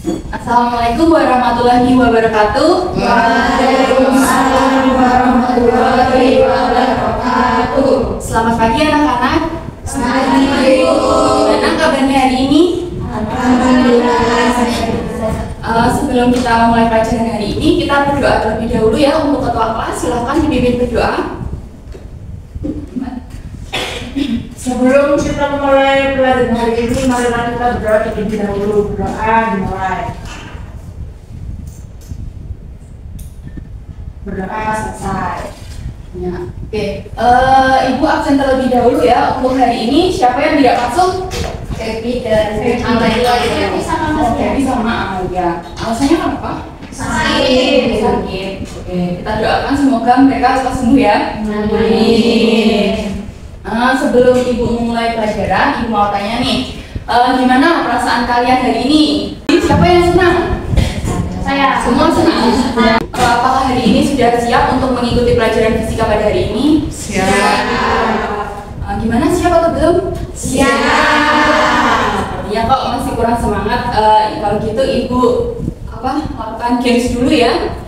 Assalamualaikum warahmatullahi wabarakatuh. Waalaikumsalam warahmatullahi wabarakatuh. Selamat pagi anak-anak. Selamat pagi. Gimana kabarnya hari ini? Alhamdulillah. Sebelum kita mulai pelajaran hari ini, kita berdoa terlebih dahulu ya untuk ketua kelas. Silahkan dipimpin berdoa. Sebelum kita mulai pelajaran hari ini, marilah kita berdoa terlebih dahulu. Berdoa dimulai. Berdoa selesai. Ya, oke. Ibu absen terlebih dahulu ya untuk hari ini. Siapa yang tidak masuk? Debbie dan Amalia Debbie sama Mas Debbie sama Amalia. Alasannya kenapa? Sakit. Sakit. Oke, kita doakan semoga mereka cepat sembuh ya. Amin. Sebelum ibu memulai pelajaran, ibu mau tanya nih, gimana perasaan kalian hari ini? Siapa yang senang? Saya. Semua senang. Apakah hari ini sudah siap untuk mengikuti pelajaran fisika pada hari ini? Siap. Gimana, siap atau belum? Siap. Ya, kok masih kurang semangat. Kalau gitu ibu lakukan games dulu ya.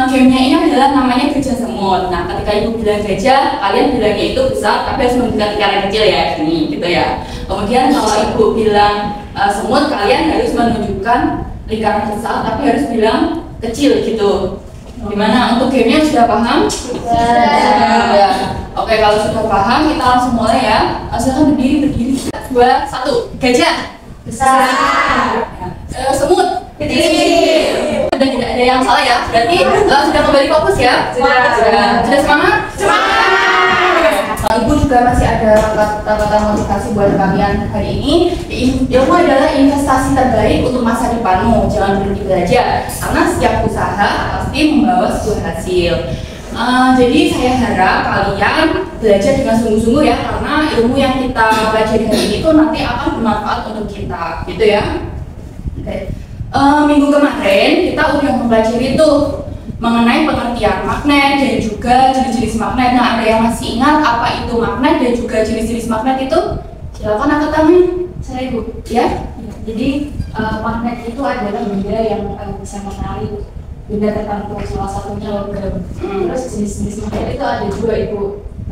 Gamenya ini adalah namanya gajah semut. Nah, ketika ibu bilang gajah, kalian bilangnya itu besar, tapi harus menunjukkan lingkaran kecil ya, ini gitu ya. Kemudian kalau ibu bilang semut, kalian harus menunjukkan lingkaran besar, tapi harus bilang kecil gitu. Gimana untuk gamenya, sudah paham? Ya. Oke, kalau sudah paham, kita langsung mulai ya. Silahkan berdiri. 2, 1. Gajah Besar. Semut kecil. Sudah tidak ada yang salah ya. Berarti sudah kembali fokus ya. Sudah semangat? Ibu juga masih ada kata-kata motivasi buat kalian hari ini. Ilmu adalah investasi terbaik untuk masa depanmu. Jangan berhenti belajar, karena setiap usaha pasti membawa sebuah hasil. Jadi saya harap kalian belajar dengan sungguh-sungguh ya, karena ilmu yang kita pelajari hari ini itu nanti akan bermanfaat untuk kita, gitu ya. Oke. Minggu kemarin kita udah mempelajari itu mengenai pengertian magnet dan juga jenis-jenis magnet. Nah, ada yang masih ingat apa itu magnet dan juga jenis-jenis magnet itu? Silakan angkat tangan. Saya Ibu. Ya. Jadi magnet itu adalah benda yang bisa menarik benda tertentu, salah satunya logam. Terus jenis-jenis magnet itu ada dua Ibu.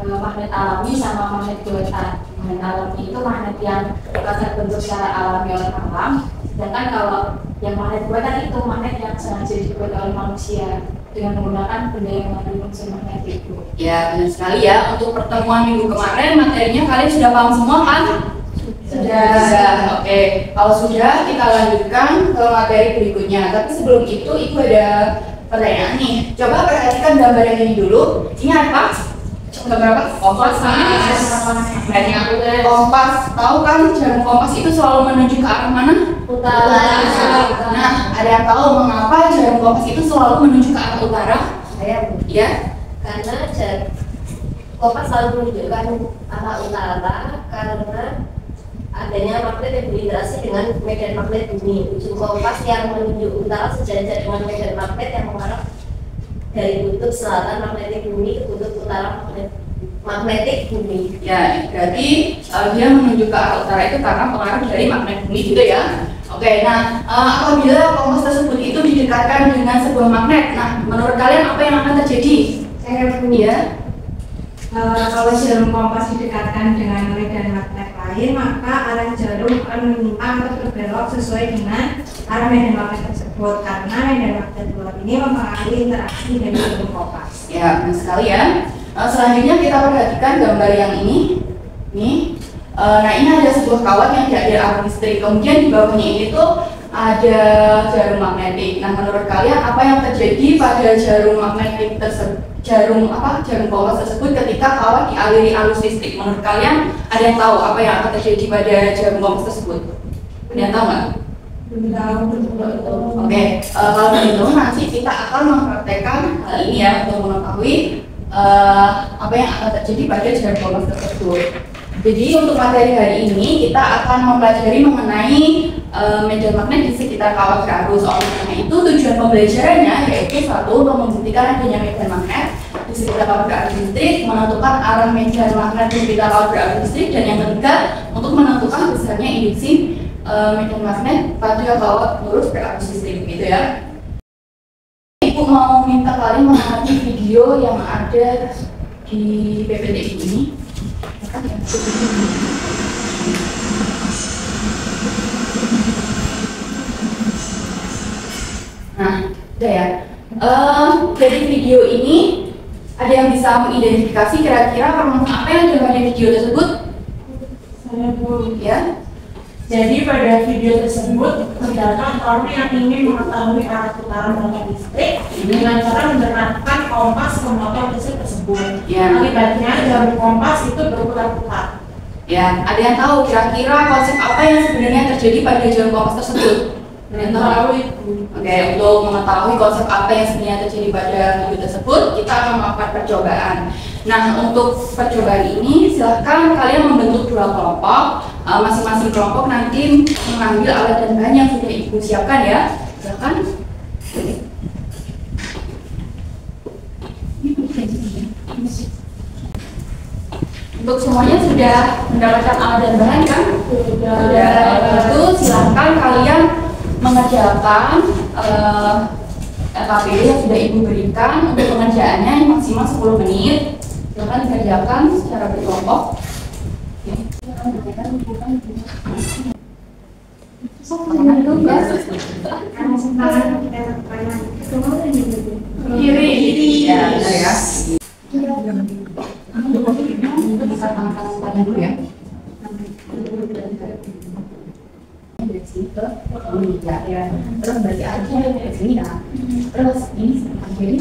Magnet alami sama magnet buatan. Magnet alami itu magnet yang terbentuk secara alami oleh alam. Sedangkan kalau yang magnet buatan itu magnet yang sengaja dibuat oleh manusia dengan menggunakan benda yang mengandung unsur magnet itu. Ya, benar sekali ya. Untuk pertemuan minggu kemarin materinya kalian sudah paham semua kan? Sudah. Oke. Kalau sudah, kita lanjutkan ke materi berikutnya. Tapi sebelum itu, Ibu ada pertanyaan nih. Coba perhatikan gambar yang ini dulu. Ini apa? Gambar apa? Kompas. Kompas. Tahu kan jarum kompas itu selalu menuju ke arah mana? Utara. Nah, ada yang tahu mengapa jarum kompas itu selalu menuju ke arah utara? Saya Ya. karena kompas selalu menunjukkan arah utara karena adanya magnet yang berinteraksi dengan medan magnet bumi. Ujung kompas yang menunjuk utara sejajar dengan medan magnet yang mengarah dari kutub selatan magnetik bumi ke kutub utara magnetik bumi. Ya, berarti dia menuju ke arah utara itu karena pengaruh dari magnet bumi gitu ya. Oke, nah apabila kompas tersebut itu didekatkan dengan sebuah magnet, nah menurut kalian apa yang akan terjadi? Saya Ya. Kalau jarum kompas didekatkan dengan medan magnet lain, maka arah jarum akan menyimpang atau berbelok sesuai dengan arah medan magnet tersebut, karena medan magnet luar ini mempengaruhi interaksi dari jarum kompas. Ya, benar sekali ya. Selanjutnya kita perhatikan gambar yang ini. Nih. Nah, ini ada sebuah kawat yang tidak ada arus listrik. Kemudian di bawahnya ini tuh ada jarum magnetik. Nah, menurut kalian apa yang terjadi pada jarum magnetik tersebut? Jarum kompas tersebut ketika kawat dialiri arus listrik? Menurut kalian ada yang tahu apa yang akan terjadi pada jarum kompas tersebut? Ada yang tahu nggak? Oke, kalau begitu nanti kita akan mempraktekkan hal ini ya untuk mengetahui apa yang akan terjadi pada jarum kompas tersebut. Jadi untuk materi hari ini kita akan mempelajari mengenai medan magnet di sekitar kawat berarus. Oleh karena itu tujuan pembelajarannya yaitu satu, untuk membuktikan adanya medan magnet di sekitar kawat berarus listrik, menentukan arah medan magnet di sekitar kawat berarus listrik, dan yang ketiga untuk menentukan besarnya induksi medan magnet patuh atau lurus berarus listrik gitu ya. Ibu mau minta kalian mengamati video yang ada di PPT ini. Nah, udah ya. Dari video ini ada yang bisa mengidentifikasi kira-kira permasalahan apa yang ada di video tersebut? Saya Bu. Ya. Jadi pada video tersebut terdapat orang yang ingin mengetahui arah putaran motor listrik dengan cara menerapkan kompas ke motor listrik tersebut. Ya. Akibatnya jarum kompas itu berputar-putar. Ya, ada yang tahu kira-kira konsep apa yang sebenarnya terjadi pada jarum kompas tersebut? Ada yang tahu? Oke, untuk mengetahui konsep apa yang sebenarnya terjadi pada video tersebut, kita akan melakukan percobaan. Nah, untuk percobaan ini silahkan kalian membentuk dua kelompok. Masing-masing kelompok nanti mengambil alat dan bahan yang sudah ibu siapkan ya. Silahkan. Untuk semuanya sudah mendapatkan alat dan bahan kan? Sudah. Itu silahkan kalian mengerjakan LKPD yang sudah ibu berikan. Untuk pengerjaannya maksimal 10 menit. Silahkan dikerjakan secara berkelompok. Kiri. Ya, benar ya. Bisa tangan dulu ya. Dari sini ke ya. Terus balik aja ke sini ya. Terus ini kiri.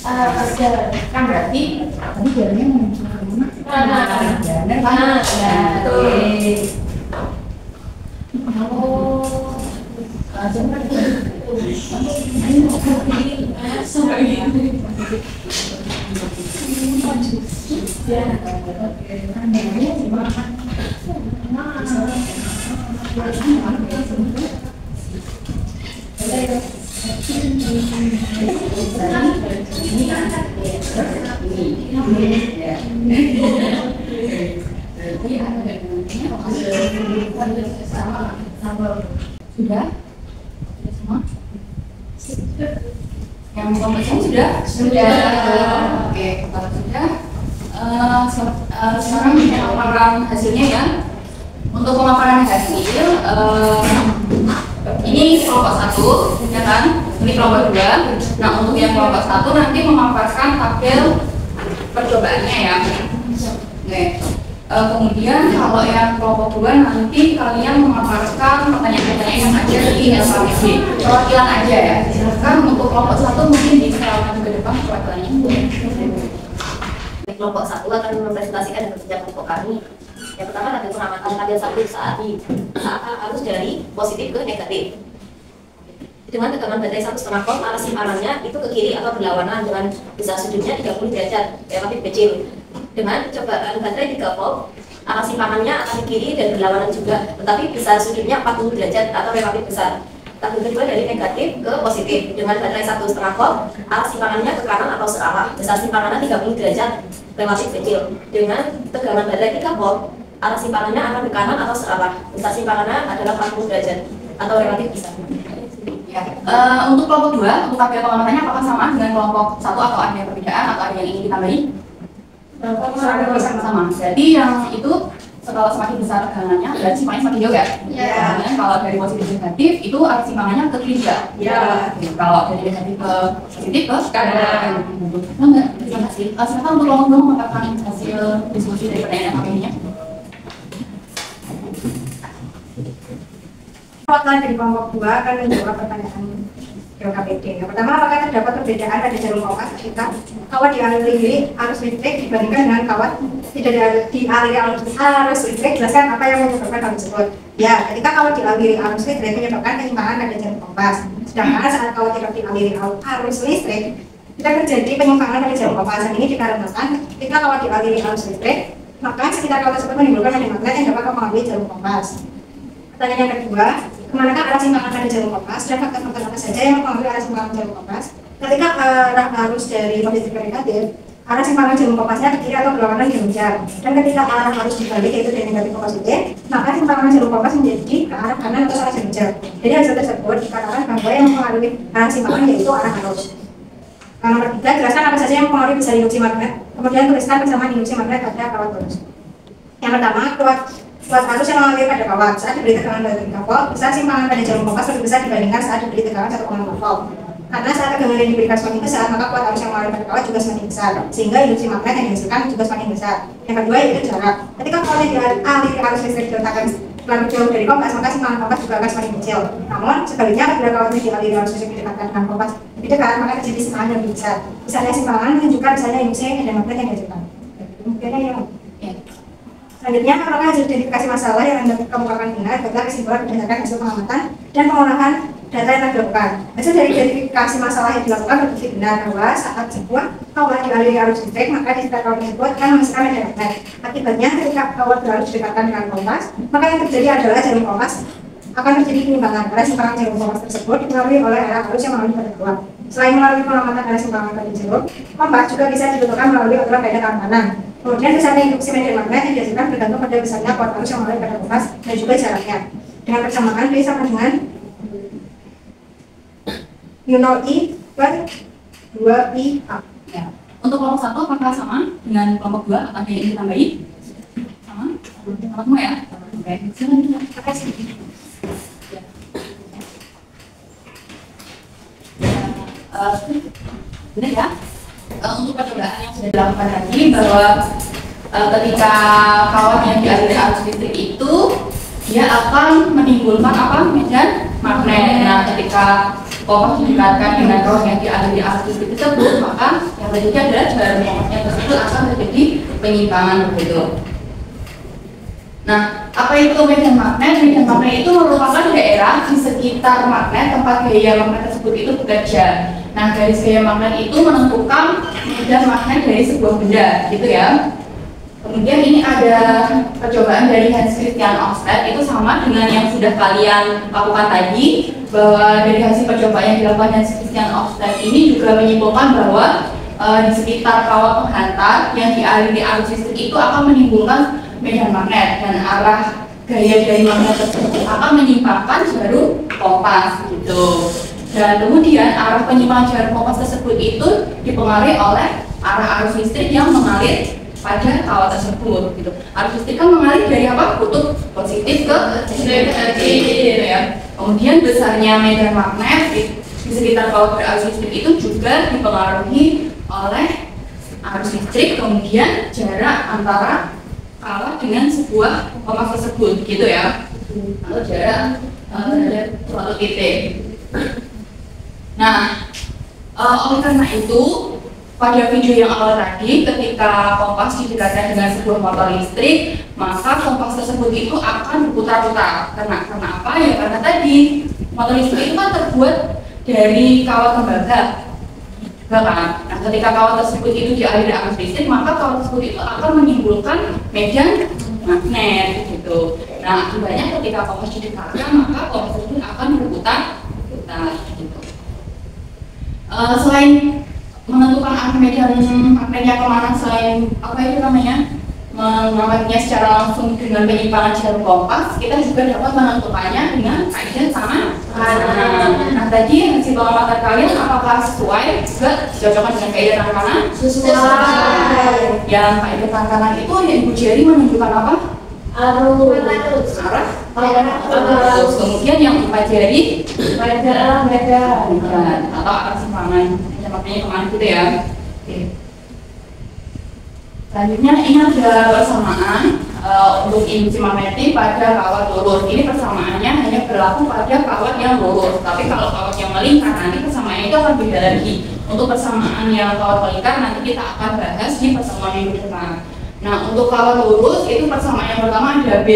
Kan berarti tadi jalannya menuju ke mana? Benar kan? Sudah? Semua? Yang kompetisi sudah? Sudah. Oke, kalau sudah, sekarang pemaparan hasilnya ya. Untuk pemaparan hasil, ini kelompok 1, ya kan? Ini kelompok 2. Nah, untuk yang kelompok 1 nanti memaparkan tabel percobaannya ya. Oke. Kemudian kalau yang kelompok 2 nanti kalian memaparkan pertanyaan-pertanyaan yang ada di LKPD. Perwakilan aja ya. Silakan untuk kelompok 1 mungkin diserahkan ke depan perwakilannya. Kelompok 1 akan mempresentasikan dan bekerja kelompok kami. Yang pertama tabel pengamatan tabel 1 saat arus dari positif ke negatif. Dengan tegangan baterai 1,5 volt, arah simpanannya itu ke kiri atau berlawanan dengan besar sudutnya 30 derajat, relatif kecil. Dengan cobaan baterai 3 volt, arah simpanannya akan ke kiri dan berlawanan juga, tetapi besar sudutnya 40 derajat atau relatif besar. Tabel kedua dari negatif ke positif. Dengan baterai 1,5 volt, arah simpanannya ke kanan atau searah, besar simpanannya 30 derajat, relatif kecil. Dengan tegangan baterai 3 volt, arah simpanannya akan ke kanan atau searah, besar simpanannya adalah 40 derajat atau relatif besar. Ya. Untuk kelompok 2, untuk tabel pengamatannya apakah sama dengan kelompok 1 atau ada perbedaan atau ada yang ingin ditambahin? Sama. Jadi yang itu setelah semakin besar tegangannya berarti simpangannya semakin jauh ya? Iya. Kalau dari positif ke negatif itu arah simpangannya ke kiri ya? Iya. Kalau dari negatif ke positif ke kanan. Enggak, terima kasih. Silakan untuk kelompok 2 mengatakan hasil diskusi dari pertanyaan LKPD-nya. Perwakilan dari kelompok 2 akan menjawab pertanyaan LKPD. Yang pertama, apakah terdapat perbedaan pada jarum kompas ketika kawat dialiri arus listrik dibandingkan dengan kawat tidak dialiri arus listrik? Jelaskan apa yang menyebabkan hal tersebut. Ya, ketika kawat dialiri arus listrik menyebabkan ketimpangan pada jarum kompas. Sedangkan saat kawat tidak dialiri arus listrik, tidak terjadi penyimpangan pada jarum kompas. Dan ini dikarenakan ketika kawat dialiri arus listrik, maka sekitar kawat tersebut menimbulkan medan magnet yang dapat mempengaruhi jarum kompas. Pertanyaan yang kedua, kemanakah arah simpangan pada jarum kompas dan faktor-faktor apa saja yang mempengaruhi arah simpangan jarum kompas? Ketika arah arus dari positif ke negatif, arah simpangan jarum kompasnya ke kiri atau berlawanan jarum jam. Dan ketika arah harus dibalik, yaitu dari negatif ke positif, maka simpangan jarum kompas menjadi ke arah kanan atau arah jarum jam. Jadi hasil tersebut dikatakan bahwa yang mempengaruhi arah simpangan yaitu arah arus. Nomor 3, jelaskan apa saja yang mempengaruhi besar induksi magnet. Kemudian tuliskan persamaan induksi magnet pada kawat arus. Yang pertama, kuat arus yang mengalir pada kawat saat diberi tegangan 2,3 volt, besar simpangan pada jarum kompas lebih besar dibandingkan saat diberi tegangan 1,5 volt. Karena saat tegangan yang diberikan semakin besar, maka kuat arus yang mengalir pada kawat juga semakin besar, sehingga induksi magnet yang dihasilkan juga semakin besar. Yang kedua yaitu jarak. Ketika kawat yang dialiri arus listrik diletakkan lebih jauh dari kompas, maka simpangan kompas juga akan semakin kecil. Namun sebaliknya, apabila kawat yang dialiri arus listrik didekatkan dengan kompas lebih dekat, maka terjadi simpangan yang lebih besar. Misalnya simpangan menunjukkan misalnya induksi dan magnet yang dihasilkan. Mungkinnya yang selanjutnya, apakah hasil identifikasi masalah yang Anda kemukakan benar adalah kesimpulan berdasarkan hasil pengamatan dan pengolahan data yang dilakukan. Hasil dari identifikasi masalah yang dilakukan terbukti benar bahwa saat sebuah kawat dialiri arus listrik, maka di sekitar kawat tersebut akan menghasilkan medan magnet. Akibatnya, ketika kawat berarus didekatkan dengan kompas, maka yang terjadi adalah jarum kompas akan terjadi penyimpangan karena simpangan jarum kompas tersebut dipengaruhi oleh arah arus yang mengalir pada kawat. Selain melalui pengamatan arah simpangan pada jarum kompas, juga bisa ditentukan melalui aturan kaidah keamanan. Kemudian besarnya induksi medan magnet yang dihasilkan bergantung pada besarnya kuat arus yang mengalir pada kompas dan juga jaraknya. Dengan persamaan B sama dengan U0I per 2IA. Ya. Untuk kelompok 1 apakah sama dengan kelompok 2? Apakah yang ditambahin? Sama? Sama semua ya? Oke, silakan. Terima kasih. Benar ya? Untuk percobaan yang sudah dilakukan tadi bahwa ketika kawat yang dialiri arus listrik itu dia akan menimbulkan apa? Medan magnet. Nah, ketika kompas didekatkan dengan kawat yang dialiri arus listrik tersebut, maka yang terjadi adalah jarum kompasnya tersebut akan terjadi penyimpangan begitu. Nah, apa itu medan magnet? Medan magnet itu merupakan daerah di sekitar magnet tempat gaya magnet tersebut itu bekerja. Nah, garis gaya magnet itu menentukan medan magnet dari sebuah benda, gitu ya. Kemudian ini ada percobaan dari Hans Christian Ørsted, itu sama dengan yang sudah kalian lakukan tadi, bahwa dari hasil percobaan yang dilakukan Hans Christian Ørsted ini juga menyimpulkan bahwa di sekitar kawat penghantar yang dialiri arus listrik itu akan menimbulkan medan magnet dan arah gaya dari magnet tersebut akan menyimpangkan jarum kompas, gitu. Dan kemudian arah penyimpangan jarum kompas tersebut itu dipengaruhi oleh arah arus listrik yang mengalir pada kawat tersebut. Gitu. Arus listrik kan mengalir dari apa? Kutub positif ke negatif, gitu ya. Kemudian besarnya medan magnet di sekitar kawat berarus listrik itu juga dipengaruhi oleh arus listrik, kemudian jarak antara kawat dengan sebuah kompas tersebut, gitu ya. Atau jarak terhadap suatu titik. Nah, oleh karena itu, pada video yang awal tadi, ketika kompas didekatkan dengan sebuah motor listrik, maka kompas tersebut itu akan berputar-putar. Karena apa? Ya karena tadi motor listrik itu kan terbuat dari kawat tembaga, kan? Nah, ketika kawat tersebut itu dialiri arus listrik, maka kawat tersebut itu akan menimbulkan medan magnet, gitu. Nah, akibatnya ketika kompas didekatkan, maka kompas tersebut akan berputar-putar, gitu. Selain menentukan arah medan magnetnya kemana, selain apa itu namanya mengamatnya secara langsung dengan penyimpangan jarum kompas, kita juga dapat menentukannya dengan kaidah sama. Nah, tadi hasil pengamatan kalian apakah sesuai juga dicocokkan dengan kaidah tangan kanan? Sesuai. Yang kaidah tangan kanan itu yang Ibu Jerry menunjukkan apa? Arus. Arah. Arus. Kemudian yang 4 jari pada medan atau arah simpangan. Makanya kemana gitu ya. Oke. Selanjutnya ini ada persamaan untuk induksi magnetik pada kawat lurus. Ini persamaannya hanya berlaku pada kawat yang lurus. Tapi kalau kawat yang melingkar nanti persamaannya itu akan beda lagi. Untuk persamaan yang kawat melingkar nanti kita akan bahas di persamaan yang depan. Nah, untuk kawat lurus itu persamaan yang pertama ada B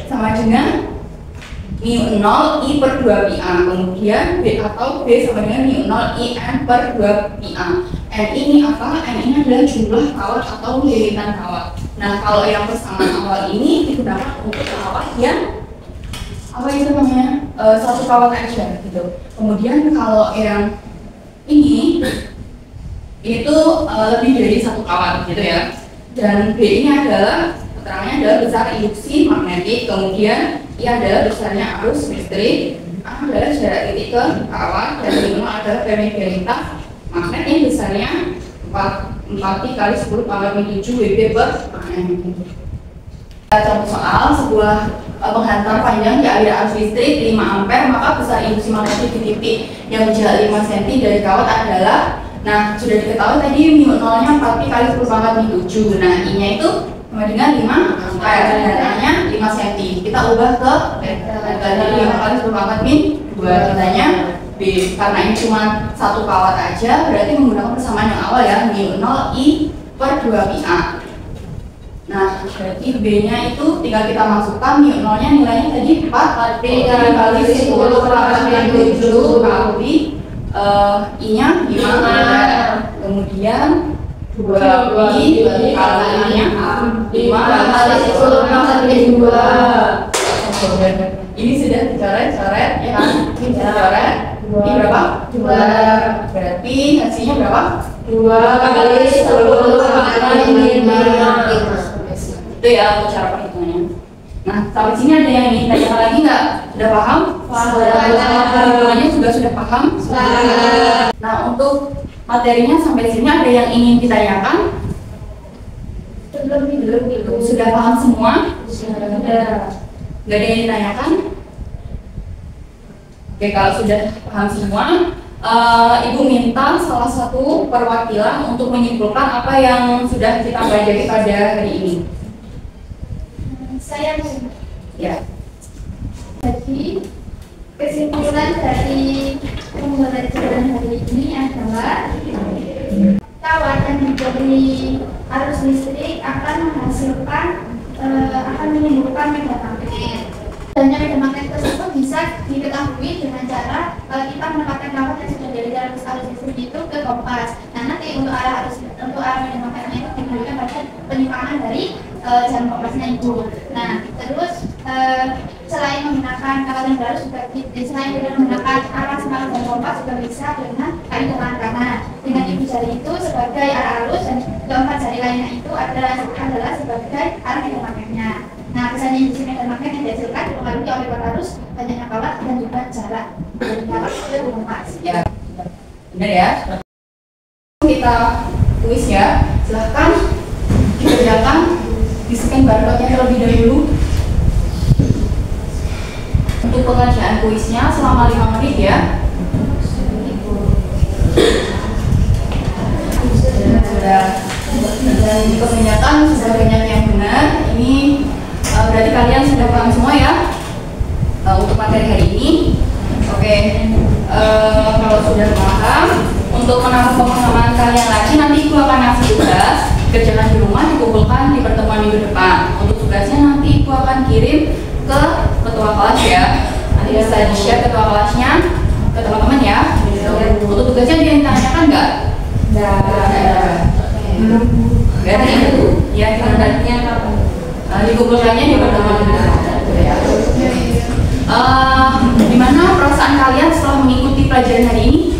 sama dengan mu 0 I per 2 pi A, kemudian B atau B sama dengan mu 0 I N per 2 pi A. N ini apa? N ini adalah jumlah kawat atau lilitan kawat. Nah, kalau yang persamaan awal ini digunakan untuk kawat yang apa itu namanya? Satu kawat aja gitu. Kemudian kalau yang ini ini tuh lebih dari satu kawat gitu ya. Dan B ini adalah keterangannya adalah besar induksi magnetik, kemudian I adalah besarnya arus listrik, A adalah jarak titik ke kawat, dan I adalah permeabilitas magnet yang besarnya 4 kali 10 pangkat 7 Wb per mm. Contoh soal, sebuah penghantar panjang di aliran arus listrik 5 ampere, maka besar induksi magnetik di titik yang berjarak 5 cm dari kawat adalah, nah sudah diketahui tadi mu 0-nya 4 kali 10 pangkat 7. Nah I-nya itu sama dengan 5 ampere dan A-nya 5 cm. Kita ubah ke dari 5 kali 10 pangkat min 2, kitanya B. Karena ini cuma satu kawat aja, berarti menggunakan persamaan yang awal ya, mu 0 I per 2 pi A. Nah, berarti B-nya itu tinggal kita masukkan, mu 0-nya nilainya tadi 4 kali 10 pangkat min 7 kali I-nya 5, kemudian 2 pi kali-nya 5 kali 10 pangkat min 2. Ini sudah dicoret-coret ya kan? Ini dicoret. Ini berapa? 2. Berarti hasilnya berapa? 2 kali 10 pangkat min 5. Itu ya untuk cara perhitungannya. Nah, sampai sini ada yang ingin ditanyakan lagi nggak? Sudah paham? Perhitungannya sudah paham? Nah, untuk materinya sampai sini ada yang ingin ditanyakan? Belum. Sudah paham semua? Sudah. Nggak ada yang ditanyakan? Oke, kalau sudah paham semua, Ibu minta salah satu perwakilan untuk menyimpulkan apa yang sudah kita pelajari pada hari ini. Saya Ya. Jadi kesimpulan dari pembelajaran hari ini adalah kawat yang diberi arus listrik akan menghasilkan akan menimbulkan medan magnet. Adanya medan magnet tersebut bisa diketahui dengan cara kita menempatkan kawat yang sudah dari arus listrik itu ke kompas. Nah, nanti untuk arah medan magnetnya itu diberikan pada penyimpangan dari jarum kompasnya itu. Nah, terus selain menggunakan kawat yang berarus juga selain menggunakan arah senarai jarum kompas juga bisa dengan kayu tangan kanan. Dengan ibu jari itu sebagai arah arus dan keempat jari lainnya itu adalah sebagai arah medan magnetnya. Nah, kesannya induksi medan magnet yang dihasilkan dipengaruhi oleh kuat arus, banyaknya kawat dan juga jarak dari kawat ke kompas. Ya, benar ya. Kita tulis ya. Silahkan dikerjakan, di scan barcode-nya terlebih dahulu. Untuk pengerjaan kuisnya selama 5 menit ya. Sudah. Dan kebanyakan sudah banyak yang benar. Ini berarti kalian sudah paham semua ya untuk materi hari ini. Oke, kalau sudah paham, untuk menambah pemahaman kalian lagi, nanti Ibu akan ngasih tugas kerjaan di rumah dikumpulkan di pertemuan minggu depan. Untuk tugasnya nanti Ibu akan kirim ke ketua kelas ya. Nanti bisa di-share ketua kelasnya ke teman-teman ya. Untuk tugasnya dia ditanyakan nggak? Nggak ada itu. Ya, ditanyakannya kapan? Dikumpulkannya di pertemuan minggu depan. Gimana perasaan kalian setelah mengikuti pelajaran hari ini?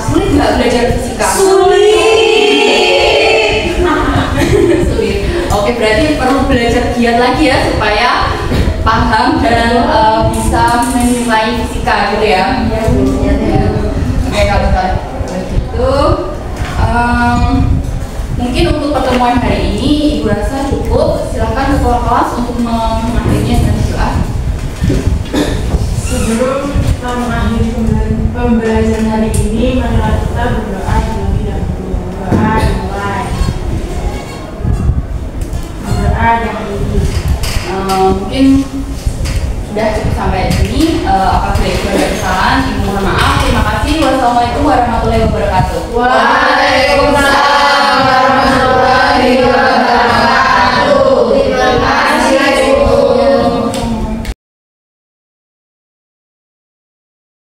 Sulit nggak belajar fisika? Sulit. Oke, berarti perlu belajar giat lagi ya supaya paham dan bisa menilai fisika gitu ya. Oke, kalau gitu, mungkin untuk pertemuan hari ini Ibu rasa cukup. Silakan ketua kelas untuk mengakhirinya dengan doa. Sebelum kita mengakhiri pembelajaran hari ini, marilah kita berdoa terlebih dahulu. Berdoa dimulai. Berdoa yang ini. Mungkin sudah cukup sampai sini. Apabila itu ada kesalahan, Ibu mohon maaf. Terima kasih. Wassalamualaikum warahmatullahi wabarakatuh. Waalaikumsalam.